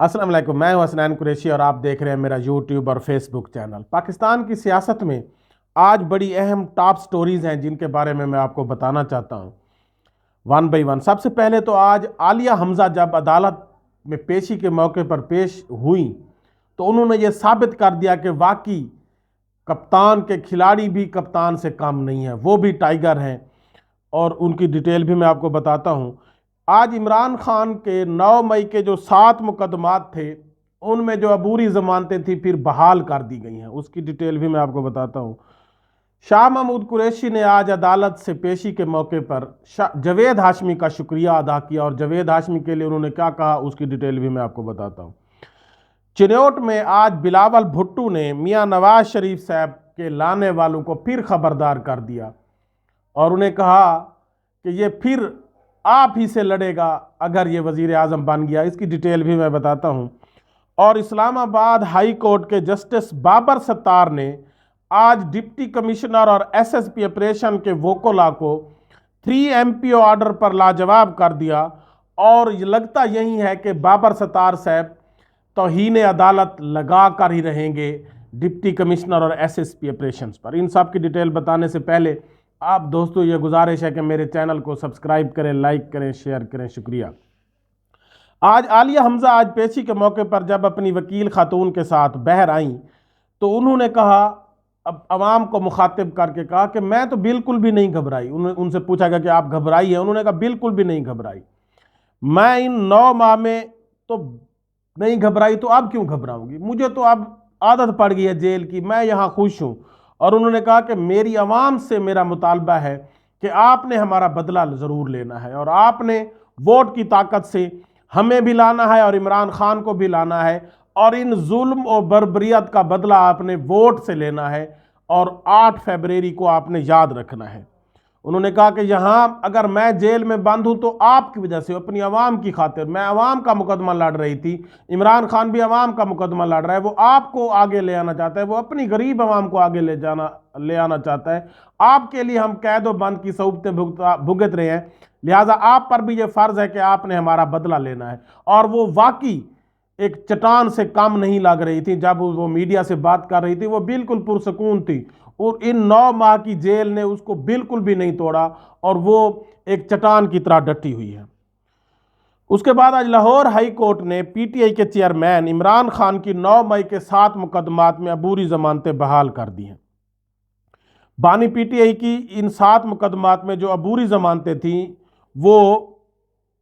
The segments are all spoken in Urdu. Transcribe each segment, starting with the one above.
السلام علیکم، میں ہوں حسنین قریشی اور آپ دیکھ رہے ہیں میرا یوٹیوب اور فیس بک چینل۔ پاکستان کی سیاست میں آج بڑی اہم ٹاپ سٹوریز ہیں جن کے بارے میں آپ کو بتانا چاہتا ہوں ون بائی ون۔ سب سے پہلے تو آج عالیہ حمزہ جب عدالت میں پیشی کے موقع پر پیش ہوئیں تو انہوں نے یہ ثابت کر دیا کہ واقعی کپتان کے کھلاڑی بھی کپتان سے کم نہیں ہیں، وہ بھی ٹائیگر ہیں، اور ان کی ڈیٹیل بھی میں آپ کو بتاتا ہوں۔ آج عمران خان کے 9 مئی کے جو 7 مقدمات تھے ان میں جو عبوری ضمانتیں تھیں پھر بحال کر دی گئی ہیں، اس کی ڈیٹیل بھی میں آپ کو بتاتا ہوں۔ شاہ محمود قریشی نے آج عدالت سے پیشی کے موقع پر جاوید ہاشمی کا شکریہ ادا کیا، اور جاوید ہاشمی کے لیے انہوں نے کیا کہا اس کی ڈیٹیل بھی میں آپ کو بتاتا ہوں۔ چنوٹ میں آج بلاول بھٹو نے میاں نواز شریف صاحب کے لانے والوں کو پھر خبردار کر دیا اور انہیں کہا کہ یہ پھر آپ ہی سے لڑے گا اگر یہ وزیر اعظم بن گیا، اس کی ڈیٹیل بھی میں بتاتا ہوں۔ اور اسلام آباد ہائی کورٹ کے جسٹس بابر ستار نے آج ڈپٹی کمشنر اور ایس ایس پی آپریشن کے وکلا کو 3 MPO آرڈر پر لاجواب کر دیا، اور یہ لگتا یہی ہے کہ بابر ستار صاحب توہین عدالت لگا کر ہی رہیں گے ڈپٹی کمشنر اور ایس ایس پی آپریشنز پر۔ ان سب کی ڈیٹیل بتانے سے پہلے آپ دوستو یہ گزارش ہے کہ میرے چینل کو سبسکرائب کریں، لائک کریں، شیئر کریں، شکریہ۔ آج عالیہ حمزہ آج پیشی کے موقع پر جب اپنی وکیل خاتون کے ساتھ باہر آئیں تو انہوں نے کہا، اب عوام کو مخاطب کر کے کہا کہ میں تو بالکل بھی نہیں گھبرائی۔ ان سے پوچھا گیا کہ آپ گھبرائی ہیں؟ انہوں نے کہا بالکل بھی نہیں گھبرائی، میں ان 9 ماہ میں تو نہیں گھبرائی، تو اب کیوں گھبراؤں گی؟ مجھے تو اب عادت پڑ گئی ہے جیل کی، میں یہاں خوش ہوں۔ اور انہوں نے کہا کہ میری عوام سے میرا مطالبہ ہے کہ آپ نے ہمارا بدلہ ضرور لینا ہے، اور آپ نے ووٹ کی طاقت سے ہمیں بھی لانا ہے اور عمران خان کو بھی لانا ہے، اور ان ظلم و بربریت کا بدلہ آپ نے ووٹ سے لینا ہے، اور 8 فروری کو آپ نے یاد رکھنا ہے۔ انہوں نے کہا کہ یہاں اگر میں جیل میں بند ہوں تو آپ کی وجہ سے، اپنی عوام کی خاطر۔ میں عوام کا مقدمہ لڑ رہی تھی، عمران خان بھی عوام کا مقدمہ لڑ رہا ہے، وہ آپ کو آگے لے آنا چاہتا ہے، وہ اپنی غریب عوام کو آگے لے آنا چاہتا ہے۔ آپ کے لیے ہم قید و بند کی صعوبتیں بھگت رہے ہیں، لہٰذا آپ پر بھی یہ فرض ہے کہ آپ نے ہمارا بدلہ لینا ہے۔ اور وہ واقعی ایک چٹان سے کم نہیں لگ رہی تھی، جب وہ میڈیا سے بات کر رہی تھی وہ بالکل پرسکون تھی، اور ان 9 ماہ کی جیل نے اس کو بالکل بھی نہیں توڑا، اور وہ ایک چٹان کی طرح ڈٹی ہوئی ہے۔ اس کے بعد آج لاہور ہائی کورٹ نے پی ٹی آئی کے چیئرمین عمران خان کی 9 مئی کے 7 مقدمات میں عبوری ضمانتیں بحال کر دی ہیں۔ بانی پی ٹی آئی کی ان 7 مقدمات میں جو عبوری ضمانتیں تھیں وہ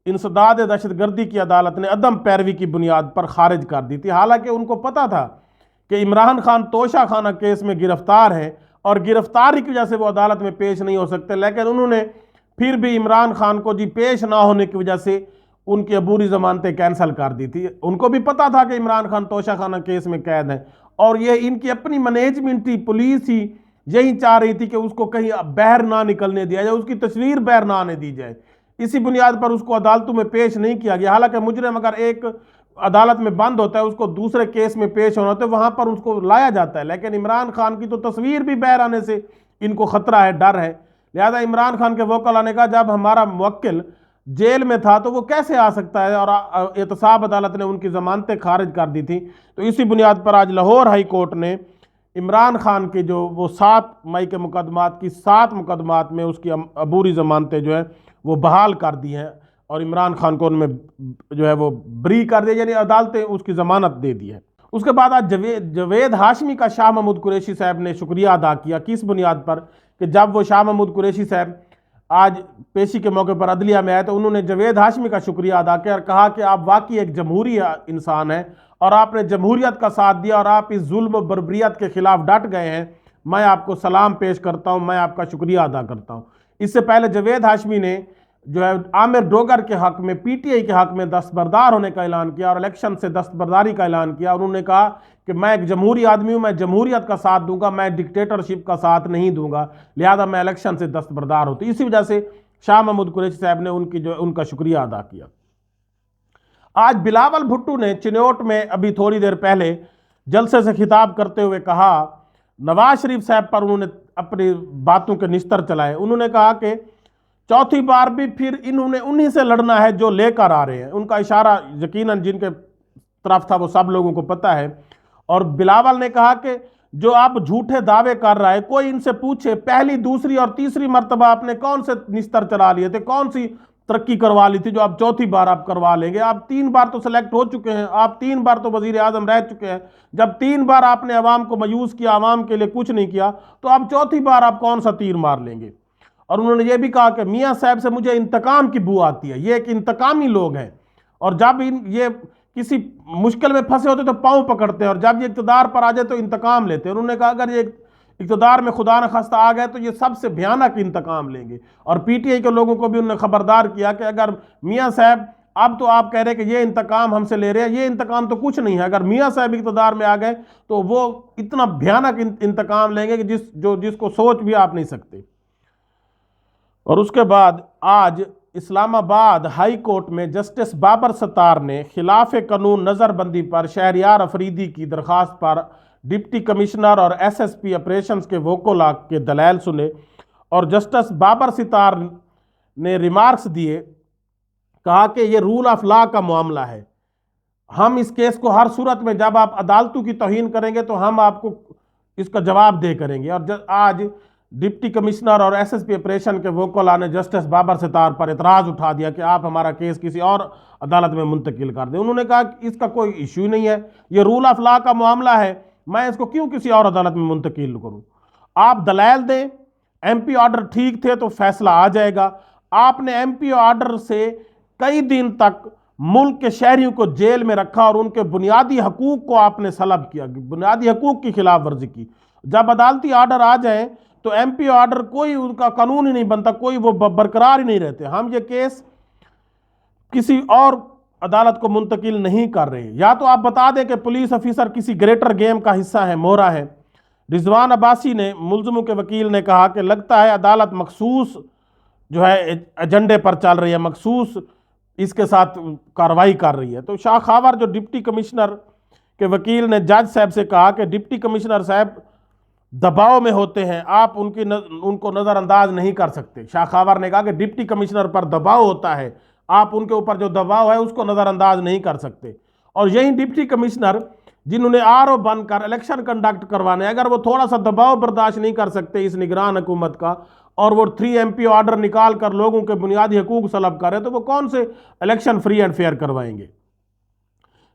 انسداد دہشت گردی کی عدالت نے عدم پیروی کی بنیاد پر خارج کر دی تھی، حالانکہ ان کو پتہ تھا کہ عمران خان توشہ خانہ کیس میں گرفتار ہیں اور گرفتاری کی وجہ سے وہ عدالت میں پیش نہیں ہو سکتے، لیکن انہوں نے پھر بھی عمران خان کو پیش نہ ہونے کی وجہ سے ان کی عبوری ضمانتیں کینسل کر دی تھی۔ ان کو بھی پتہ تھا کہ عمران خان توشہ خانہ کیس میں قید ہیں، اور یہ ان کی اپنی مینجمنٹ ہی، پولیس ہی یہی چاہ رہی تھی کہ اس کو کہیں باہر نہ نکلنے دیا جائے، اس کی تصویر باہر نہ آنے دی جائے۔ اسی بنیاد پر اس کو عدالتوں میں پیش نہیں کیا گیا، حالانکہ مجرم اگر ایک عدالت میں بند ہوتا ہے اس کو دوسرے کیس میں پیش ہونا ہوتا ہے، وہاں پر اس کو لایا جاتا ہے، لیکن عمران خان کی تو تصویر بھی باہر آنے سے ان کو خطرہ ہے، ڈر ہے۔ لہذا عمران خان کے وکلا نے کہا جب ہمارا موکل جیل میں تھا تو وہ کیسے آ سکتا ہے، اور احتساب عدالت نے ان کی ضمانتیں خارج کر دی تھی۔ تو اسی بنیاد پر آج لاہور ہائی کورٹ نے عمران خان کے جو وہ 7 مئی کے مقدمات کی 7 مقدمات میں اس کی عبوری ضمانتیں جو ہے وہ بحال کر دی ہیں، اور عمران خان کو ان میں جو ہے وہ بری کر دیا، یعنی عدالتیں اس کی ضمانت دے دی ہے۔ اس کے بعد آج جاوید ہاشمی کا شاہ محمود قریشی صاحب نے شکریہ ادا کیا، کس بنیاد پر کہ جب وہ شاہ محمود قریشی صاحب آج پیشی کے موقع پر عدلیہ میں آئے تو انہوں نے جاوید ہاشمی کا شکریہ ادا کیا اور کہا کہ آپ واقعی ایک جمہوری انسان ہیں، اور آپ نے جمہوریت کا ساتھ دیا، اور آپ اس ظلم و بربریت کے خلاف ڈٹ گئے ہیں۔ میں آپ کو سلام پیش کرتا ہوں، میں آپ کا شکریہ ادا کرتا ہوں۔ اس سے پہلے جاوید ہاشمی نے جو ہے عامر ڈوگر کے حق میں، پی ٹی آئی کے حق میں دستبردار ہونے کا اعلان کیا، اور الیکشن سے دستبرداری کا اعلان کیا۔ انہوں نے کہا کہ میں ایک جمہوری آدمی ہوں، میں جمہوریت کا ساتھ دوں گا، میں ڈکٹیٹرشپ کا ساتھ نہیں دوں گا، لہذا میں الیکشن سے دستبردار ہوتی۔ اسی وجہ سے شاہ محمود قریشی صاحب نے ان کا شکریہ ادا کیا۔ آج بلاول بھٹو نے چنوٹ میں ابھی تھوڑی دیر پہلے جلسے سے خطاب کرتے ہوئے کہا، نواز شریف صاحب پر انہوں نے اپنی باتوں کے نستر چلائے۔ انہوں نے کہا کہ چوتھی بار بھی پھر انہوں نے انہی سے لڑنا ہے جو لے کر آ رہے ہیں۔ ان کا اشارہ یقیناً جن کے طرف تھا وہ سب لوگوں کو پتہ ہے۔ اور بلاول نے کہا کہ جو آپ جھوٹے دعوے کر رہا ہے، کوئی ان سے پوچھے پہلی دوسری اور تیسری مرتبہ آپ نے کون سے نستر چلا لیے تھے، کون سی ترقی کروا لی تھی جو آپ چوتھی بار آپ کروا لیں گے؟ آپ 3 بار تو سلیکٹ ہو چکے ہیں، آپ 3 بار تو وزیر اعظم رہ چکے ہیں۔ جب 3 بار آپ نے عوام کو مایوس کیا، عوام کے لیے کچھ نہیں کیا، تو اب چوتھی بار آپ کون سا تیر مار لیں گے؟ اور انہوں نے یہ بھی کہا کہ میاں صاحب سے مجھے انتقام کی بو آتی ہے، یہ ایک انتقامی لوگ ہیں، اور جب یہ کسی مشکل میں پھنسے ہوتے تو پاؤں پکڑتے ہیں، اور جب یہ اقتدار پر آ جائے تو انتقام لیتے ہیں۔ انہوں نے کہا اگر یہ اقتدار میں خدا نخواستہ آ گئے تو یہ سب سے بھیانک انتقام لیں گے۔ اور پی ٹی آئی کے لوگوں کو بھی انہوں نے خبردار کیا کہ اگر میاں صاحب اب تو آپ کہہ رہے کہ یہ انتقام ہم سے لے رہے ہیں، یہ انتقام تو کچھ نہیں ہے، اگر میاں صاحب اقتدار میں آ گئے تو وہ اتنا بھیانک انتقام لیں گے کہ جس کو سوچ بھی آپ نہیں سکتے۔ اور اس کے بعد آج اسلام آباد ہائی کورٹ میں جسٹس بابر ستار نے خلاف قانون نظر بندی پر شہریار افریدی کی درخواست پر ڈپٹی کمشنر اور ایس ایس پی آپریشنز کے وکلاء کے دلائل سنے، اور جسٹس بابر ستار نے ریمارکس دیے، کہا کہ یہ رول آف لا کا معاملہ ہے، ہم اس کیس کو ہر صورت میں جب آپ عدالتوں کی توہین کریں گے تو ہم آپ کو اس کا جواب دے کریں گے۔ اور آج ڈپٹی کمشنر اور ایس ایس پی آپریشن کے وکلاء نے جسٹس بابر ستار پر اعتراض اٹھا دیا کہ آپ ہمارا کیس کسی اور عدالت میں منتقل کر دیں۔ انہوں نے کہا کہ اس کا کوئی ایشو نہیں ہے، یہ رول آف لا کا معاملہ ہے، میں اس کو کیوں کسی اور عدالت میں منتقل کروں؟ آپ دلائل دیں، ایم پی آرڈر ٹھیک تھے تو فیصلہ آ جائے گا۔ آپ نے ایم پی آرڈر سے کئی دن تک ملک کے شہریوں کو جیل میں رکھا اور ان کے بنیادی حقوق کو آپ نے سلب کیا، بنیادی حقوق کی خلاف ورزی کی۔ جب عدالتی آرڈر آ جائیں تو ایم پی آرڈر کوئی ان کا قانون ہی نہیں بنتا، کوئی وہ برقرار ہی نہیں رہتے۔ ہم یہ کیس کسی اور عدالت کو منتقل نہیں کر رہے، یا تو آپ بتا دیں کہ پولیس افیسر کسی گریٹر گیم کا حصہ ہے، مورا ہے۔ رضوان عباسی نے، ملزموں کے وکیل نے کہا کہ لگتا ہے عدالت مخصوص جو ہے ایجنڈے پر چل رہی ہے، مخصوص اس کے ساتھ کارروائی کر رہی ہے۔ تو شاہ خاور جو ڈپٹی کمشنر کے وکیل نے جج صاحب سے کہا کہ ڈپٹی کمشنر صاحب دباؤ میں ہوتے ہیں، آپ ان کو نظر انداز نہیں کر سکتے۔ شاہ خاور نے کہا کہ ڈپٹی کمشنر پر دباؤ ہوتا ہے، آپ ان کے اوپر جو دباؤ ہے اس کو نظر انداز نہیں کر سکتے۔ اور یہی ڈپٹی کمشنر جنہوں نے آر او بن کر الیکشن کنڈکٹ کروانے، اگر وہ تھوڑا سا دباؤ برداشت نہیں کر سکتے اس نگران حکومت کا، اور وہ 3 ایم پی آرڈر نکال کر لوگوں کے بنیادی حقوق سلب کریں، تو وہ کون سے الیکشن فری اینڈ فیئر کروائیں گے؟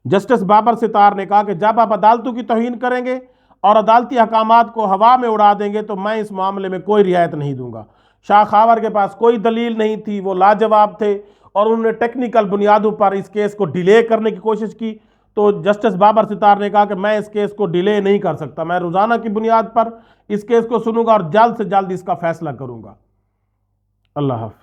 جسٹس بابر ستار نے کہا کہ جب آپ عدالتوں کی توہین کریں گے اور عدالتی احکامات کو ہوا میں اڑا دیں گے تو میں اس معاملے میں کوئی رعایت نہیں دوں گا۔ شاہ خاور کے پاس کوئی دلیل نہیں تھی، وہ لاجواب تھے، اور انہوں نے ٹیکنیکل بنیادوں پر اس کیس کو ڈیلے کرنے کی کوشش کی۔ تو جسٹس بابر ستار نے کہا کہ میں اس کیس کو ڈیلے نہیں کر سکتا، میں روزانہ کی بنیاد پر اس کیس کو سنوں گا اور جلد سے جلد اس کا فیصلہ کروں گا۔ اللہ حافظ۔